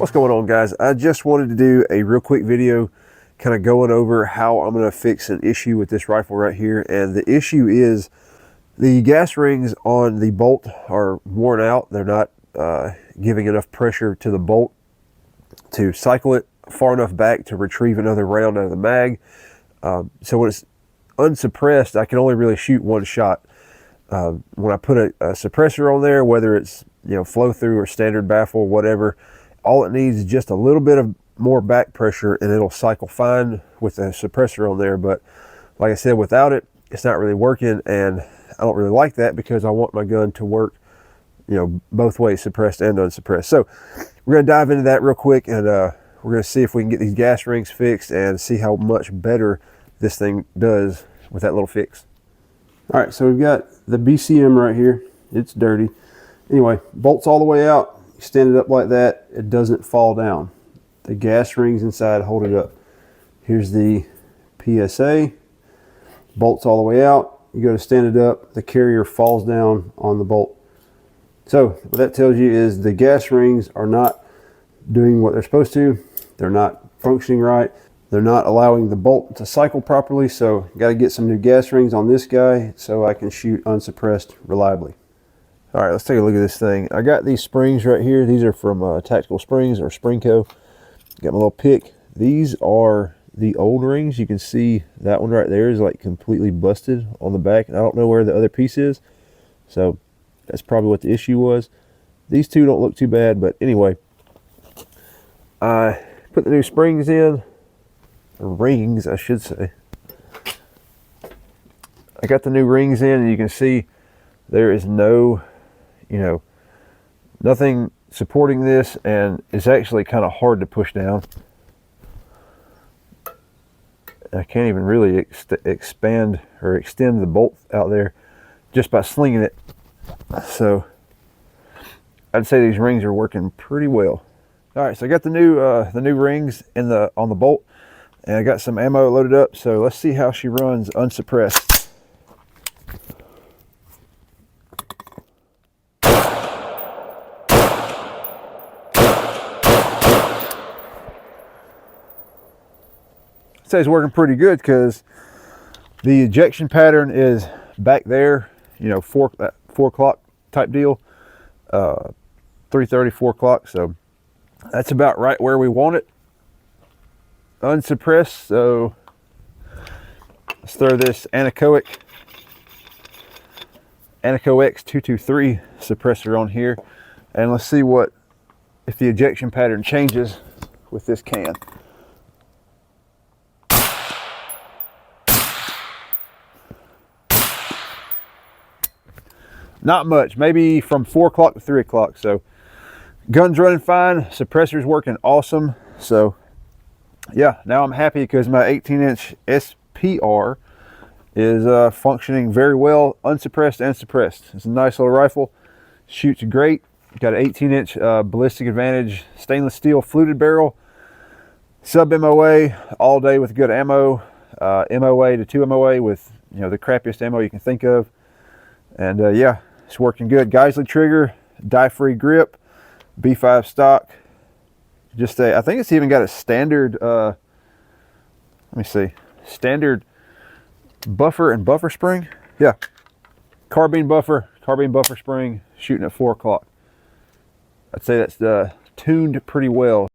What's going on, guys? I just wanted to do a real quick video kind of going over how I'm going to fix an issue with this rifle right here. And the issue is the gas rings on the bolt are worn out. They're not giving enough pressure to the bolt to cycle it far enough back to retrieve another round out of the mag. So when it's unsuppressed, I can only really shoot one shot. When I put a suppressor on there, whether it's flow through or standard baffle, whatever, all it needs is just a little bit of more back pressure and it'll cycle fine with the suppressor on there. But like I said, without it, it's not really working, and I don't really like that because I want my gun to work both ways, suppressed and unsuppressed. So we're going to dive into that real quick, and we're going to see if we can get these gas rings fixed and see how much better this thing does with that little fix. All right, so we've got the BCM right here. It's dirty. Anyway, bolts all the way out. You stand it up like that, it doesn't fall down. The gas rings inside hold it up. Here's the PSA. Bolts all the way out. You go to stand it up, the carrier falls down on the bolt. So what that tells you is the gas rings are not doing what they're supposed to. They're not functioning right. They're not allowing the bolt to cycle properly. So got to get some new gas rings on this guy so I can shoot unsuppressed reliably. All right, let's take a look at this thing. I got these springs right here. These are from Tactical Springs or Springco. Got my little pick. These are the old rings. You can see that one right there is like completely busted on the back, and I don't know where the other piece is. So that's probably what the issue was. These two don't look too bad, but anyway, I put the new springs in, or rings I should say. I got the new rings in, and you can see there is no nothing supporting this, and it's actually kind of hard to push down. I can't even really expand or extend the bolt out there just by slinging it. So I'd say these rings are working pretty well. All right, so I got the new rings on the bolt, and I got some ammo loaded up. So let's see how she runs unsuppressed. It's working pretty good because the ejection pattern is back there, 4 o'clock type deal, 3:30, 4 o'clock. So that's about right where we want it, unsuppressed. So let's throw this Aneco X223 suppressor on here, and let's see if the ejection pattern changes with this can. Not much, maybe from 4 o'clock to 3 o'clock. So gun's running fine, suppressor's working awesome. So yeah, now I'm happy because my 18-inch SPR is functioning very well, unsuppressed and suppressed. It's a nice little rifle, shoots great. Got an 18-inch Ballistic Advantage stainless steel fluted barrel, sub MOA all day with good ammo, MOA to 2 MOA with the crappiest ammo you can think of. And yeah, it's working good. Geisley trigger, die-free grip, B5 stock. I think it's even got a standard, let me see, standard buffer and buffer spring. Yeah, carbine buffer spring, shooting at 4 o'clock. I'd say that's tuned pretty well.